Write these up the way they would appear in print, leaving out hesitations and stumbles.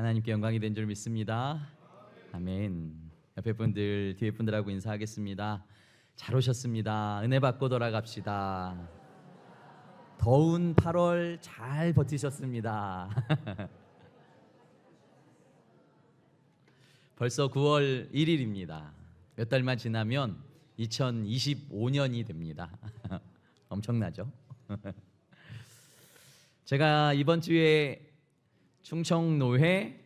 하나님께 영광이 된 줄 믿습니다. 아멘. 옆에 분들, 뒤에 분들하고 인사하겠습니다. 잘 오셨습니다. 은혜 받고 돌아갑시다. 더운 8월 잘 버티셨습니다. 벌써 9월 1일입니다. 몇 달만 지나면 2025년이 됩니다. 엄청나죠? 제가 이번 주에 충청노회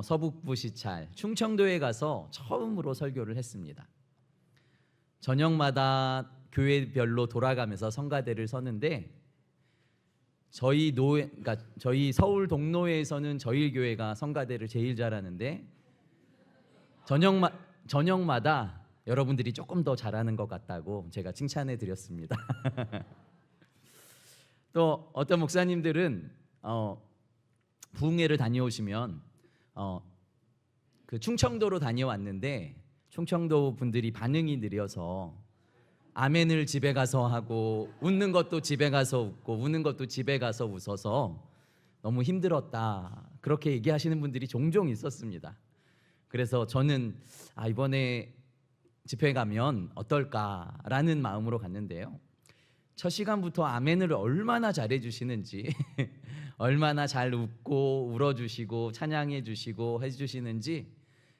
서북부 시찰 충청도에 가서 처음으로 설교를 했습니다. 저녁마다 교회별로 돌아가면서 성가대를 서는데 저희 저희 서울 동노회에서는 저희 교회가 성가대를 제일 잘하는데 저녁마다 여러분들이 조금 더 잘하는 것 같다고 제가 칭찬해 드렸습니다. 또 어떤 목사님들은 부흥회를 다녀오시면 그 충청도로 다녀왔는데 충청도 분들이 반응이 느려서 아멘을 집에 가서 하고 웃는 것도 집에 가서 웃고 우는 것도 집에 가서 웃어서 너무 힘들었다 그렇게 얘기하시는 분들이 종종 있었습니다. 그래서 저는 이번에 집회 가면 어떨까라는 마음으로 갔는데요. 첫 시간부터 아멘을 얼마나 잘해 주시는지 얼마나 잘 웃고 울어주시고 찬양해 주시고 해주시는지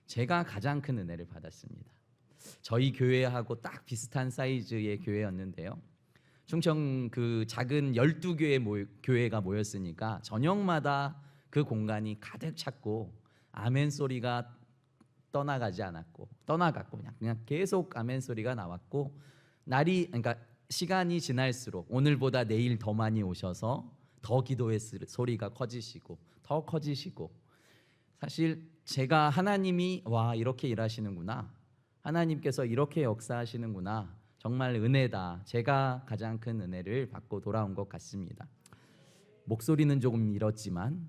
제가 가장 큰 은혜를 받았습니다. 저희 교회하고 딱 비슷한 사이즈의 교회였는데요. 충청 그 작은 12교회 교회가 모였으니까 저녁마다 그 공간이 가득 찼고 아멘 소리가 떠나갔고 그냥 계속 아멘 소리가 나왔고 그러니까 시간이 지날수록 오늘보다 내일 더 많이 오셔서 더 기도의 소리가 커지시고 더 커지시고 사실 제가 하나님이 이렇게 일하시는구나 하나님께서 이렇게 역사하시는구나 정말 은혜다 제가 가장 큰 은혜를 받고 돌아온 것 같습니다. 목소리는 조금 잃었지만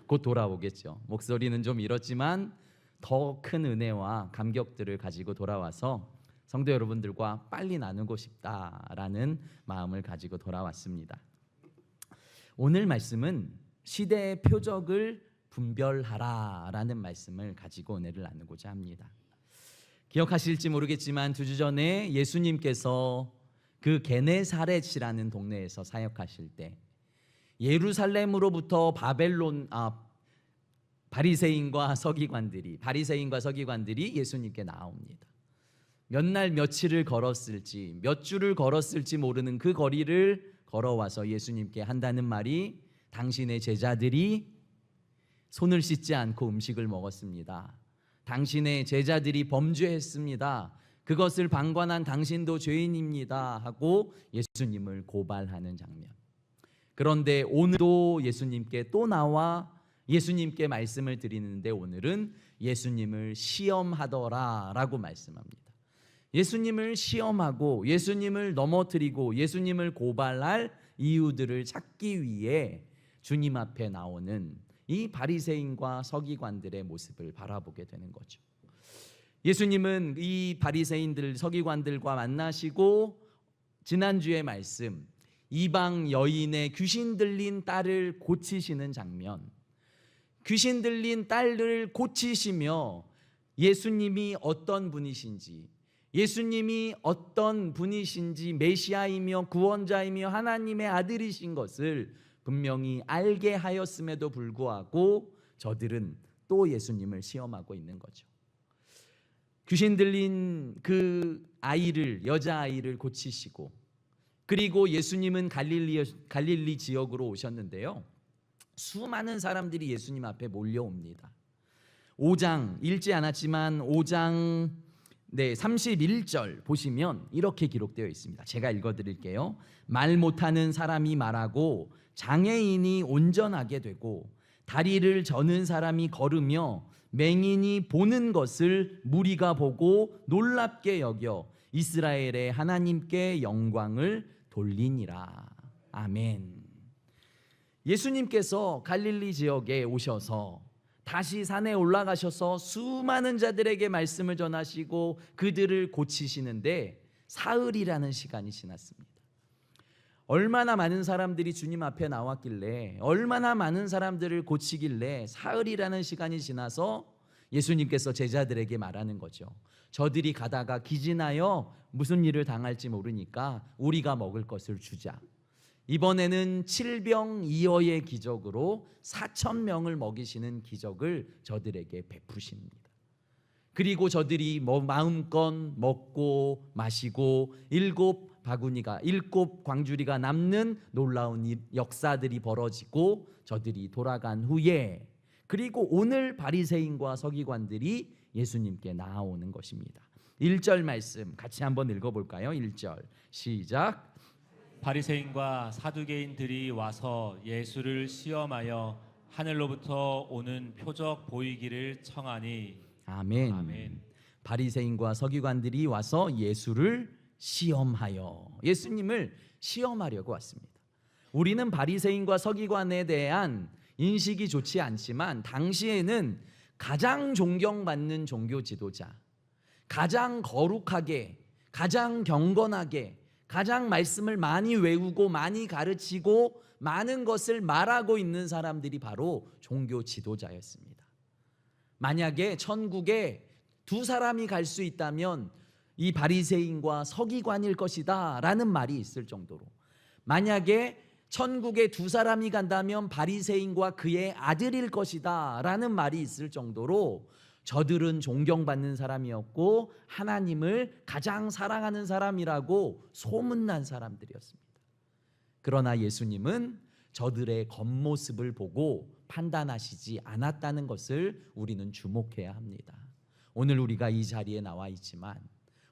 곧 돌아오겠죠. 목소리는 좀 잃었지만 더 큰 은혜와 감격들을 가지고 돌아와서 성도 여러분들과 빨리 나누고 싶다라는 마음을 가지고 돌아왔습니다. 오늘 말씀은 시대의 표적을 분별하라라는 말씀을 가지고 은혜를 나누고자 합니다. 기억하실지 모르겠지만 2주 전에 예수님께서 그 게네사렛이라는 동네에서 사역하실 때 예루살렘으로부터 바리새인과 서기관들이 예수님께 나옵니다. 몇 날 며칠을 걸었을지 몇 주를 걸었을지 모르는 그 거리를 걸어와서 예수님께 한다는 말이 당신의 제자들이 손을 씻지 않고 음식을 먹었습니다. 당신의 제자들이 범죄했습니다. 그것을 방관한 당신도 죄인입니다 하고 예수님을 고발하는 장면. 그런데 오늘도 예수님께 또 나와 예수님께 말씀을 드리는데 오늘은 예수님을 시험하더라라고 말씀합니다. 예수님을 시험하고 예수님을 넘어뜨리고 예수님을 고발할 이유들을 찾기 위해 주님 앞에 나오는 이 바리새인과 서기관들의 모습을 바라보게 되는 거죠. 예수님은 이 바리새인들 서기관들과 만나시고 지난주의 말씀 이방 여인의 귀신 들린 딸을 고치시는 장면, 귀신 들린 딸을 고치시며 예수님이 어떤 분이신지 메시아이며 구원자이며 하나님의 아들이신 것을 분명히 알게 하였음에도 불구하고 저들은 또 예수님을 시험하고 있는 거죠. 귀신 들린 그 여자아이를 고치시고 그리고 예수님은 갈릴리 지역으로 오셨는데요. 수많은 사람들이 예수님 앞에 몰려옵니다. 5장 읽지 않았지만 5장 31절 보시면 이렇게 기록되어 있습니다. 제가 읽어드릴게요. 말 못하는 사람이 말하고 장애인이 온전하게 되고 다리를 저는 사람이 걸으며 맹인이 보는 것을 무리가 보고 놀랍게 여겨 이스라엘의 하나님께 영광을 돌리니라. 아멘. 예수님께서 갈릴리 지역에 오셔서 다시 산에 올라가셔서 수많은 자들에게 말씀을 전하시고 그들을 고치시는데 사흘이라는 시간이 지났습니다. 얼마나 많은 사람들이 주님 앞에 나왔길래, 얼마나 많은 사람들을 고치길래 사흘이라는 시간이 지나서 예수님께서 제자들에게 말하는 거죠. 저들이 가다가 기진하여 무슨 일을 당할지 모르니까 우리가 먹을 것을 주자. 이번에는 7병2어의 기적으로 4,000명을 먹이시는 기적을 저들에게 베푸십니다. 그리고 저들이 마음껏 먹고 마시고 7 광주리가 남는 놀라운 역사들이 벌어지고 저들이 돌아간 후에, 그리고 오늘 바리새인과 서기관들이 예수님께 나아오는 것입니다. 1절 말씀 같이 한번 읽어볼까요? 1절 시작. 바리새인과 사두개인들이 와서 예수를 시험하여 하늘로부터 오는 표적 보이기를 청하니. 아멘. 아멘. 바리새인과 서기관들이 와서 예수를 시험하여, 예수님을 시험하려고 왔습니다. 우리는 바리새인과 서기관에 대한 인식이 좋지 않지만 당시에는 가장 존경받는 종교 지도자, 가장 거룩하게, 가장 경건하게, 가장 말씀을 많이 외우고 많이 가르치고 많은 것을 말하고 있는 사람들이 바로 종교 지도자였습니다. 만약에 천국에 두 사람이 갈 수 있다면 이 바리새인과 서기관일 것이다 라는 말이 있을 정도로, 만약에 천국에 두 사람이 간다면 바리새인과 그의 아들일 것이다 라는 말이 있을 정도로 저들은 존경받는 사람이었고 하나님을 가장 사랑하는 사람이라고 소문난 사람들이었습니다. 그러나 예수님은 저들의 겉모습을 보고 판단하시지 않았다는 것을 우리는 주목해야 합니다. 오늘 우리가 이 자리에 나와 있지만,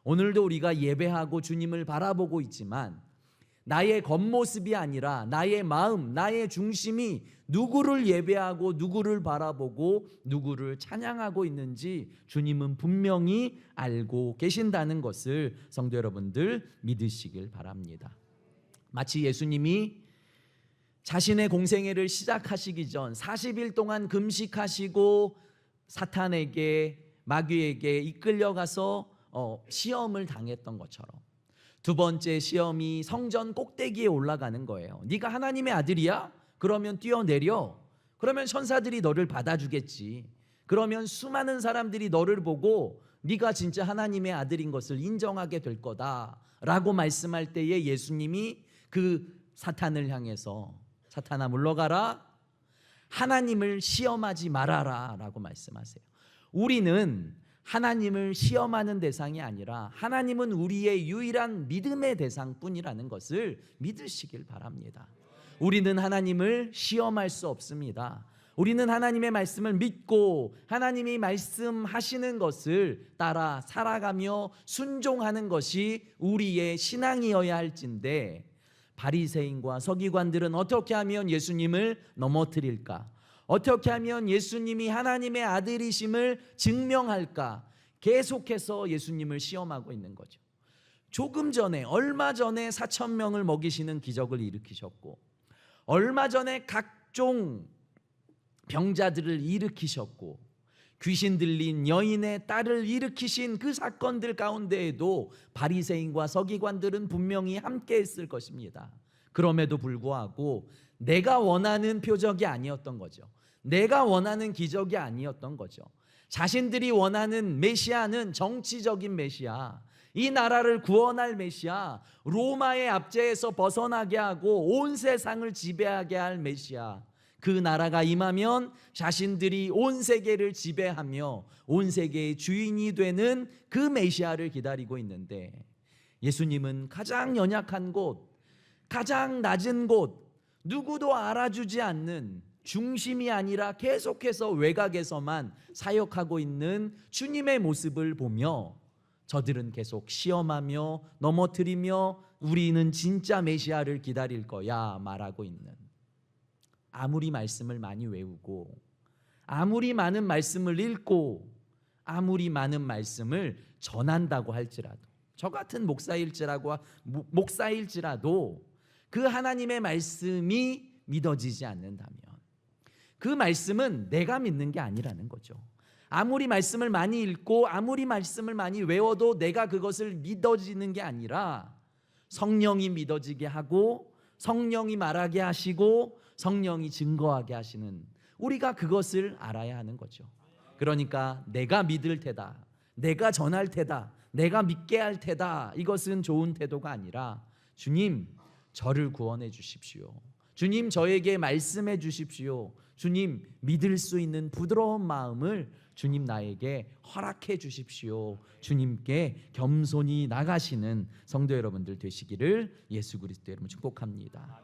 오늘도 우리가 예배하고 주님을 바라보고 있지만, 나의 겉모습이 아니라 나의 마음, 나의 중심이 누구를 예배하고 누구를 바라보고 누구를 찬양하고 있는지 주님은 분명히 알고 계신다는 것을 성도 여러분들 믿으시길 바랍니다. 마치 예수님이 자신의 공생애를 시작하시기 전 40일 동안 금식하시고 사탄에게, 마귀에게 이끌려가서 시험을 당했던 것처럼, 두 번째 시험이 성전 꼭대기에 올라가는 거예요. 네가 하나님의 아들이야? 그러면 뛰어내려. 그러면 천사들이 너를 받아주겠지. 그러면 수많은 사람들이 너를 보고 네가 진짜 하나님의 아들인 것을 인정하게 될 거다 라고 말씀할 때에 예수님이 그 사탄을 향해서 사탄아 물러가라, 하나님을 시험하지 말아라 라고 말씀하세요. 우리는 하나님을 시험하는 대상이 아니라 하나님은 우리의 유일한 믿음의 대상뿐이라는 것을 믿으시길 바랍니다. 우리는 하나님을 시험할 수 없습니다. 우리는 하나님의 말씀을 믿고 하나님이 말씀하시는 것을 따라 살아가며 순종하는 것이 우리의 신앙이어야 할진데, 바리새인과 서기관들은 어떻게 하면 예수님을 넘어뜨릴까? 어떻게 하면 예수님이 하나님의 아들이심을 증명할까? 계속해서 예수님을 시험하고 있는 거죠. 조금 전에, 얼마 전에 4,000명을 먹이시는 기적을 일으키셨고, 얼마 전에 각종 병자들을 일으키셨고, 귀신 들린 여인의 딸을 일으키신 그 사건들 가운데에도 바리새인과 서기관들은 분명히 함께 했을 것입니다. 그럼에도 불구하고 내가 원하는 표적이 아니었던 거죠. 내가 원하는 기적이 아니었던 거죠. 자신들이 원하는 메시아는 정치적인 메시아, 이 나라를 구원할 메시아, 로마의 압제에서 벗어나게 하고 온 세상을 지배하게 할 메시아, 그 나라가 임하면 자신들이 온 세계를 지배하며 온 세계의 주인이 되는 그 메시아를 기다리고 있는데, 예수님은 가장 연약한 곳, 가장 낮은 곳, 누구도 알아주지 않는, 중심이 아니라 계속해서 외곽에서만 사역하고 있는 주님의 모습을 보며 저들은 계속 시험하며 넘어뜨리며 우리는 진짜 메시아를 기다릴 거야 말하고 있는, 아무리 말씀을 많이 외우고 아무리 많은 말씀을 읽고 아무리 많은 말씀을 전한다고 할지라도, 저 같은 목사일지라도 그 하나님의 말씀이 믿어지지 않는다면 그 말씀은 내가 믿는 게 아니라는 거죠. 아무리 말씀을 많이 읽고 아무리 말씀을 많이 외워도 내가 그것을 믿어지는 게 아니라 성령이 믿어지게 하고 성령이 말하게 하시고 성령이 증거하게 하시는, 우리가 그것을 알아야 하는 거죠. 그러니까 내가 믿을 테다, 내가 전할 테다, 내가 믿게 할 테다, 이것은 좋은 태도가 아니라 주님 저를 구원해 주십시오, 주님 저에게 말씀해 주십시오, 주님 믿을 수 있는 부드러운 마음을 주님 나에게 허락해 주십시오, 주님께 겸손히 나가시는 성도 여러분들 되시기를 예수 그리스도 이름으로 축복합니다.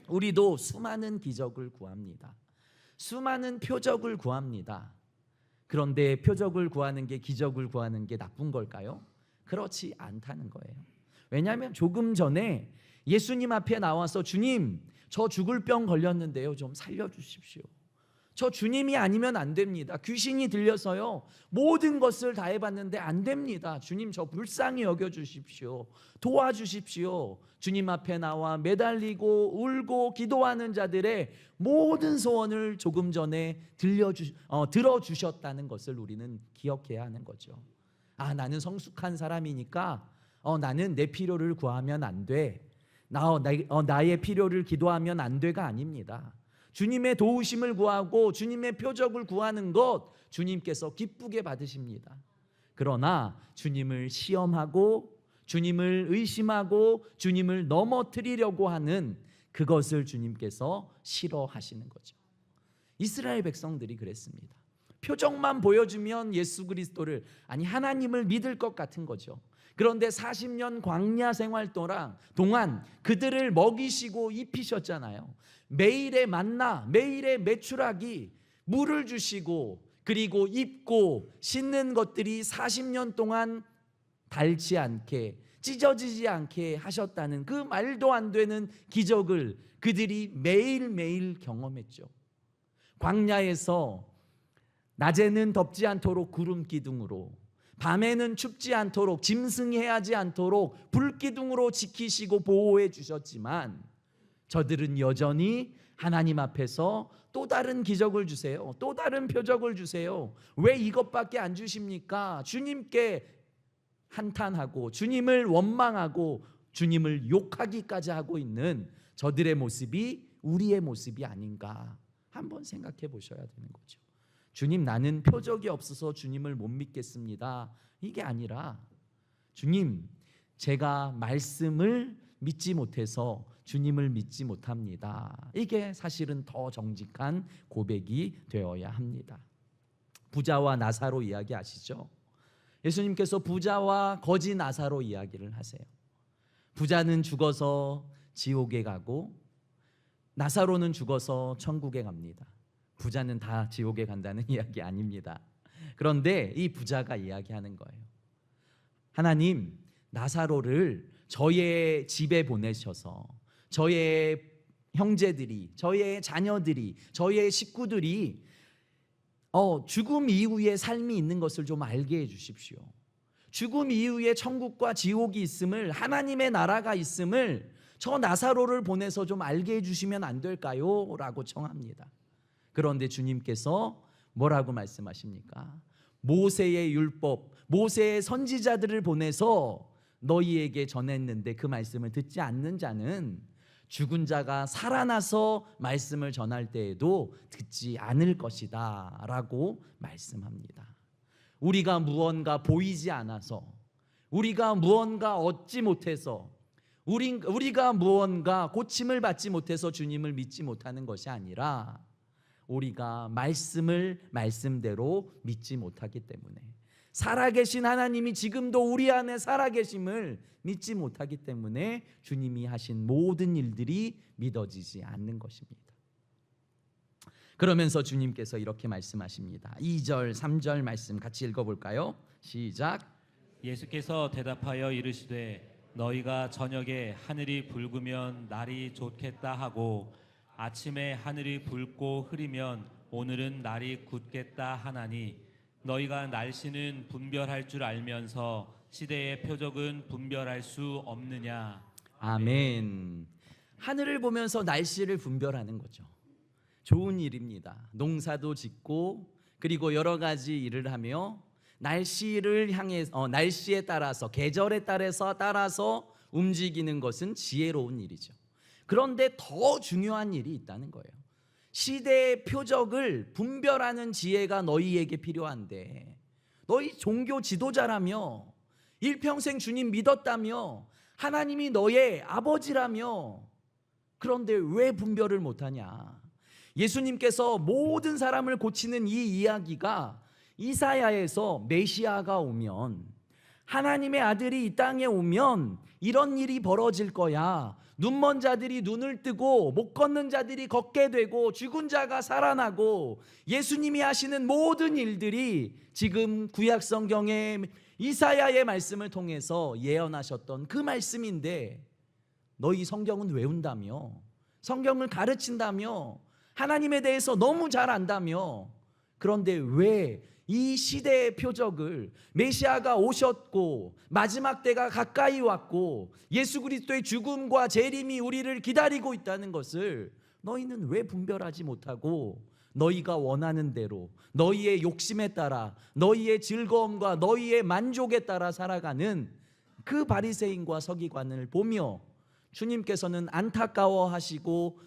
우리도 수많은 기적을 구합니다. 수많은 표적을 구합니다. 그런데 표적을 구하는 게, 기적을 구하는 게 나쁜 걸까요? 그렇지 않다는 거예요. 왜냐하면 조금 전에 예수님 앞에 나와서 주님 저 죽을 병 걸렸는데요 좀 살려주십시오, 저 주님이 아니면 안 됩니다, 귀신이 들려서요 모든 것을 다 해봤는데 안 됩니다, 주님 저 불쌍히 여겨주십시오, 도와주십시오, 주님 앞에 나와 매달리고 울고 기도하는 자들의 모든 소원을 조금 전에 들어주셨다는 것을 우리는 기억해야 하는 거죠. 아, 나는 성숙한 사람이니까 나는 내 필요를 구하면 안 돼, 나의 필요를 기도하면 안 돼가 아닙니다. 주님의 도우심을 구하고 주님의 표적을 구하는 것 주님께서 기쁘게 받으십니다. 그러나 주님을 시험하고 주님을 의심하고 주님을 넘어뜨리려고 하는 그것을 주님께서 싫어하시는 거죠. 이스라엘 백성들이 그랬습니다. 표적만 보여주면 예수 그리스도를, 아니 하나님을 믿을 것 같은 거죠. 그런데 40년 광야 생활 동안 그들을 먹이시고 입히셨잖아요. 매일의 만나, 매일의 메추라기, 물을 주시고 그리고 입고 씻는 것들이 40년 동안 닳지 않게, 찢어지지 않게 하셨다는 그 말도 안 되는 기적을 그들이 매일매일 경험했죠. 광야에서 낮에는 덥지 않도록 구름 기둥으로, 밤에는 춥지 않도록 짐승이 해하지 않도록 불기둥으로 지키시고 보호해 주셨지만 저들은 여전히 하나님 앞에서 또 다른 기적을 주세요, 또 다른 표적을 주세요, 왜 이것밖에 안 주십니까? 주님께 한탄하고 주님을 원망하고 주님을 욕하기까지 하고 있는 저들의 모습이 우리의 모습이 아닌가 한번 생각해 보셔야 되는 거죠. 주님 나는 표적이 없어서 주님을 못 믿겠습니다, 이게 아니라 주님 제가 말씀을 믿지 못해서 주님을 믿지 못합니다, 이게 사실은 더 정직한 고백이 되어야 합니다. 부자와 나사로 이야기 아시죠? 예수님께서 부자와 거지 나사로 이야기를 하세요. 부자는 죽어서 지옥에 가고 나사로는 죽어서 천국에 갑니다. 부자는 다 지옥에 간다는 이야기 아닙니다. 그런데 이 부자가 이야기하는 거예요. 하나님, 나사로를 저의 집에 보내셔서 저의 형제들이, 저의 자녀들이, 저의 식구들이 죽음 이후의 삶이 있는 것을 좀 알게 해주십시오. 죽음 이후에 천국과 지옥이 있음을, 하나님의 나라가 있음을 저 나사로를 보내서 좀 알게 해주시면 안 될까요? 라고 청합니다. 그런데 주님께서 뭐라고 말씀하십니까? 모세의 율법, 모세의 선지자들을 보내서 너희에게 전했는데 그 말씀을 듣지 않는 자는 죽은 자가 살아나서 말씀을 전할 때에도 듣지 않을 것이다 라고 말씀합니다. 우리가 무언가 보이지 않아서, 우리가 무언가 얻지 못해서, 우리가 무언가 고침을 받지 못해서 주님을 믿지 못하는 것이 아니라 우리가 말씀을 말씀대로 믿지 못하기 때문에, 살아계신 하나님이 지금도 우리 안에 살아계심을 믿지 못하기 때문에 주님이 하신 모든 일들이 믿어지지 않는 것입니다. 그러면서 주님께서 이렇게 말씀하십니다. 2절 3절 말씀 같이 읽어볼까요? 시작. 예수께서 대답하여 이르시되 너희가 저녁에 하늘이 붉으면 날이 좋겠다 하고 아침에 하늘이 붉고 흐리면 오늘은 날이 굳겠다 하나니 너희가 날씨는 분별할 줄 알면서 시대의 표적은 분별할 수 없느냐. 아멘. 하늘을 보면서 날씨를 분별하는 거죠. 좋은 일입니다. 농사도 짓고 그리고 여러 가지 일을 하며 날씨를 향해 날씨에 따라서, 계절에 따라서 움직이는 것은 지혜로운 일이죠. 그런데 더 중요한 일이 있다는 거예요. 시대의 표적을 분별하는 지혜가 너희에게 필요한데, 너희 종교 지도자라며 일평생 주님 믿었다며 하나님이 너의 아버지라며, 그런데 왜 분별을 못하냐? 예수님께서 모든 사람을 고치는 이 이야기가 이사야에서 메시아가 오면, 하나님의 아들이 이 땅에 오면 이런 일이 벌어질 거야. 눈먼 자들이 눈을 뜨고 못 걷는 자들이 걷게 되고 죽은 자가 살아나고, 예수님이 하시는 모든 일들이 지금 구약 성경의 이사야의 말씀을 통해서 예언하셨던 그 말씀인데, 너희 성경은 외운다며, 성경을 가르친다며, 하나님에 대해서 너무 잘 안다며, 그런데 왜 이 시대의 표적을, 메시아가 오셨고 마지막 때가 가까이 왔고 예수 그리스도의 죽음과 재림이 우리를 기다리고 있다는 것을 너희는 왜 분별하지 못하고, 너희가 원하는 대로 너희의 욕심에 따라, 너희의 즐거움과 너희의 만족에 따라 살아가는 그 바리새인과 서기관을 보며 주님께서는 안타까워하시고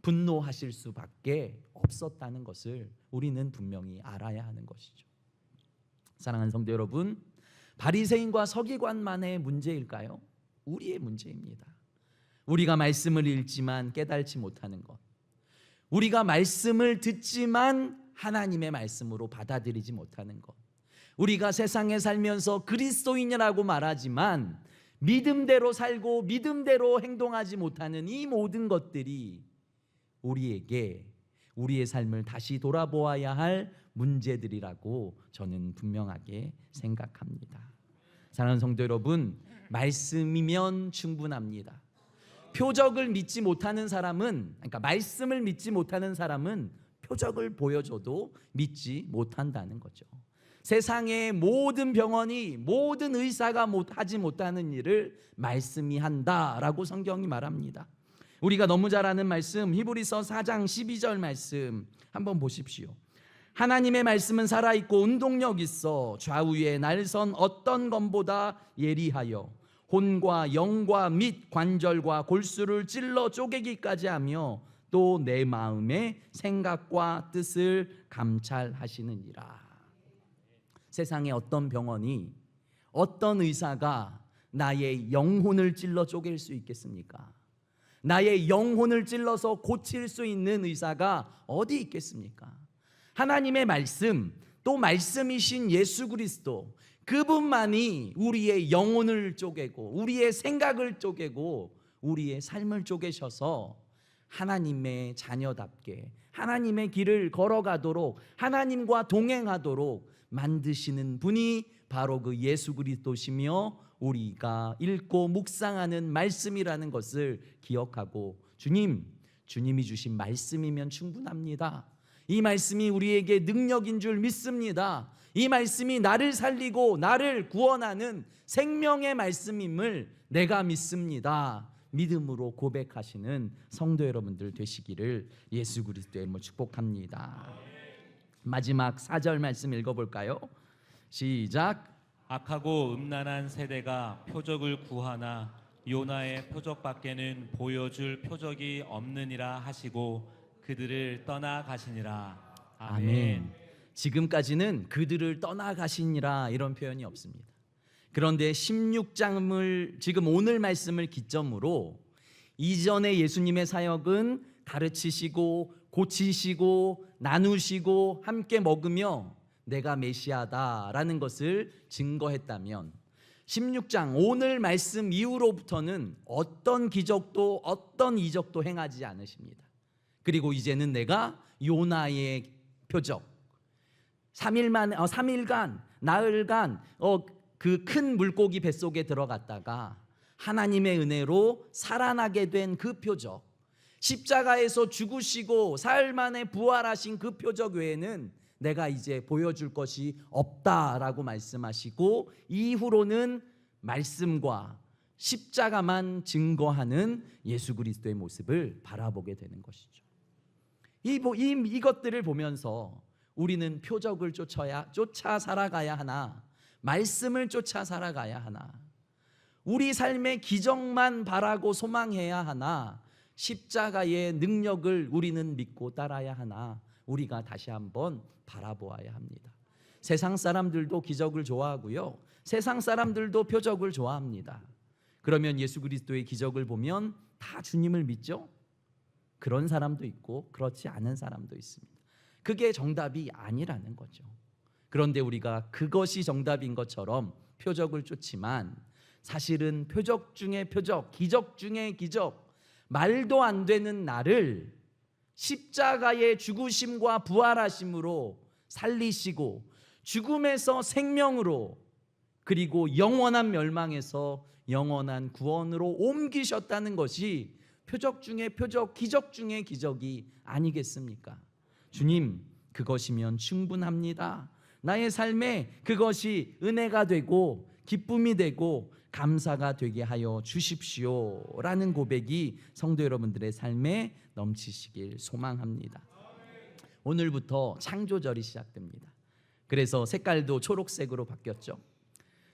분노하실 수밖에 없었다는 것을 우리는 분명히 알아야 하는 것이죠. 사랑하는 성도 여러분, 바리새인과 서기관만의 문제일까요? 우리의 문제입니다. 우리가 말씀을 읽지만 깨달지 못하는 것, 우리가 말씀을 듣지만 하나님의 말씀으로 받아들이지 못하는 것, 우리가 세상에 살면서 그리스도인이라고 말하지만 믿음대로 살고 믿음대로 행동하지 못하는 이 모든 것들이 우리에게 우리의 삶을 다시 돌아보아야 할 문제들이라고 저는 분명하게 생각합니다. 사랑하는 성도 여러분, 말씀이면 충분합니다. 표적을 믿지 못하는 사람은, 그러니까 말씀을 믿지 못하는 사람은 표적을 보여줘도 믿지 못한다는 거죠. 세상의 모든 병원이, 모든 의사가 하지 못하는 일을 말씀이 한다라고 성경이 말합니다. 우리가 너무 잘 아는 말씀, 히브리서 4장 12절 말씀 한번 보십시오. 하나님의 말씀은 살아있고 운동력 있어 좌우에 날선 어떤 검보다 예리하여 혼과 영과 및 관절과 골수를 찔러 쪼개기까지 하며 또 내 마음의 생각과 뜻을 감찰하시느니라. 세상의 어떤 병원이, 어떤 의사가 나의 영혼을 찔러 쪼갤 수 있겠습니까? 나의 영혼을 찔러서 고칠 수 있는 의사가 어디 있겠습니까? 하나님의 말씀, 또 말씀이신 예수 그리스도, 그분만이 우리의 영혼을 쪼개고 우리의 생각을 쪼개고 우리의 삶을 쪼개셔서 하나님의 자녀답게 하나님의 길을 걸어가도록, 하나님과 동행하도록 만드시는 분이 바로 그 예수 그리스도시며 우리가 읽고 묵상하는 말씀이라는 것을 기억하고, 주님이 주신 말씀이면 충분합니다. 이 말씀이 우리에게 능력인 줄 믿습니다. 이 말씀이 나를 살리고 나를 구원하는 생명의 말씀임을 내가 믿습니다. 믿음으로 고백하시는 성도 여러분들 되시기를 예수 그리스도의 이름으로 축복합니다. 마지막 4절 말씀 읽어볼까요? 시작. 악하고 음란한 세대가 표적을 구하나 요나의 표적밖에는 보여줄 표적이 없느니라 하시고 그들을 떠나가시니라. 아멘. 지금까지는 그들을 떠나가시니라 이런 표현이 없습니다. 그런데 16장을, 지금 오늘 말씀을 기점으로 이전에 예수님의 사역은 가르치시고 고치시고 나누시고 함께 먹으며 내가 메시아다라는 것을 증거했다면, 16장 오늘 말씀 이후로부터는 어떤 기적도 어떤 이적도 행하지 않으십니다. 그리고 이제는 내가 요나의 표적, 3일간 나흘간 그 큰 물고기 뱃속에 들어갔다가 하나님의 은혜로 살아나게 된 그 표적, 십자가에서 죽으시고 사흘 만에 부활하신 그 표적 외에는 내가 이제 보여줄 것이 없다라고 말씀하시고, 이후로는 말씀과 십자가만 증거하는 예수 그리스도의 모습을 바라보게 되는 것이죠. 이것들을 보면서 우리는 표적을 쫓아 살아가야 하나, 말씀을 쫓아 살아가야 하나, 우리 삶의 기적만 바라고 소망해야 하나, 십자가의 능력을 우리는 믿고 따라야 하나 우리가 다시 한번 바라보아야 합니다. 세상 사람들도 기적을 좋아하고요, 세상 사람들도 표적을 좋아합니다. 그러면 예수 그리스도의 기적을 보면 다 주님을 믿죠? 그런 사람도 있고 그렇지 않은 사람도 있습니다. 그게 정답이 아니라는 거죠. 그런데 우리가 그것이 정답인 것처럼 표적을 쫓지만 사실은 표적 중에 표적, 기적 중에 기적, 말도 안 되는 나를 십자가의 죽으심과 부활하심으로 살리시고 죽음에서 생명으로 그리고 영원한 멸망에서 영원한 구원으로 옮기셨다는 것이 표적 중에 표적, 기적 중에 기적이 아니겠습니까? 주님, 그것이면 충분합니다. 나의 삶에 그것이 은혜가 되고 기쁨이 되고 감사가 되게 하여 주십시오 라는 고백이 성도 여러분들의 삶에 넘치시길 소망합니다. 오늘부터 창조절이 시작됩니다. 그래서 색깔도 초록색으로 바뀌었죠.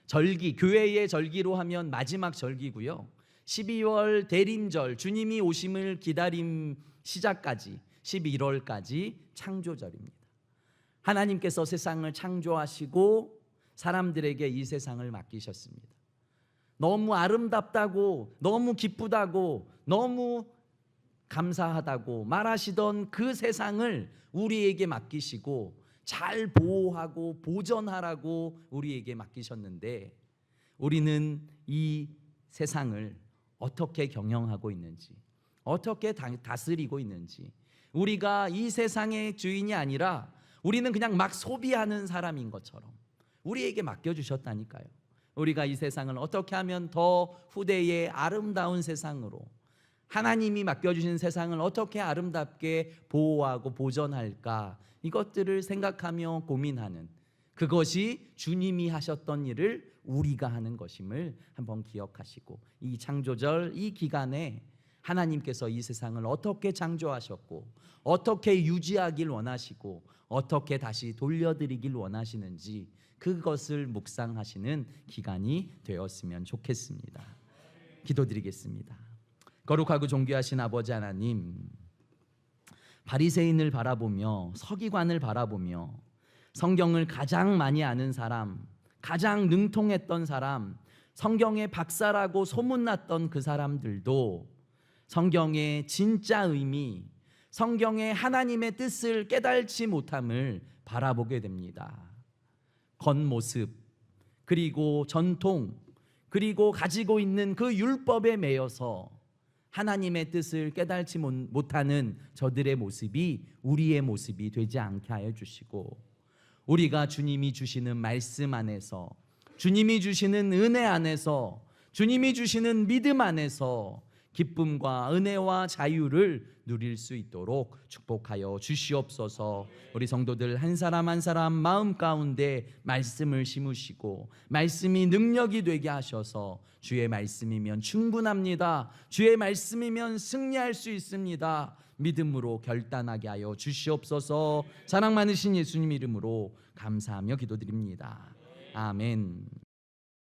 절기, 교회의 절기로 하면 마지막 절기고요, 12월 대림절, 주님이 오심을 기다림 시작까지 11월까지 창조절입니다. 하나님께서 세상을 창조하시고 사람들에게 이 세상을 맡기셨습니다. 너무 아름답다고, 너무 기쁘다고, 너무 감사하다고 말하시던 그 세상을 우리에게 맡기시고 잘 보호하고 보존하라고 우리에게 맡기셨는데, 우리는 이 세상을 어떻게 경영하고 있는지, 어떻게 다스리고 있는지, 우리가 이 세상의 주인이 아니라 우리는 그냥 막 소비하는 사람인 것처럼 우리에게 맡겨주셨다니까요. 우리가 이 세상을 어떻게 하면 더 후대의 아름다운 세상으로, 하나님이 맡겨주신 세상을 어떻게 아름답게 보호하고 보존할까, 이것들을 생각하며 고민하는, 그것이 주님이 하셨던 일을 우리가 하는 것임을 한번 기억하시고, 이 창조절 이 기간에 하나님께서 이 세상을 어떻게 창조하셨고 어떻게 유지하길 원하시고 어떻게 다시 돌려드리길 원하시는지 그것을 묵상하시는 기간이 되었으면 좋겠습니다. 기도드리겠습니다. 거룩하고 존귀하신 아버지 하나님, 바리새인을 바라보며 서기관을 바라보며 성경을 가장 많이 아는 사람, 가장 능통했던 사람, 성경의 박사라고 소문났던 그 사람들도 성경의 진짜 의미, 성경의 하나님의 뜻을 깨달지 못함을 바라보게 됩니다. 겉모습, 그리고 전통, 그리고 가지고 있는 그 율법에 매여서 하나님의 뜻을 깨달지 못하는 저들의 모습이 우리의 모습이 되지 않게 하여 주시고, 우리가 주님이 주시는 말씀 안에서, 주님이 주시는 은혜 안에서, 주님이 주시는 믿음 안에서 기쁨과 은혜와 자유를 누릴 수 있도록 축복하여 주시옵소서. 우리 성도들 한 사람 한 사람 마음 가운데 말씀을 심으시고 말씀이 능력이 되게 하셔서 주의 말씀이면 충분합니다, 주의 말씀이면 승리할 수 있습니다, 믿음으로 결단하게 하여 주시옵소서. 사랑 많으신 예수님 이름으로 감사하며 기도드립니다. 아멘.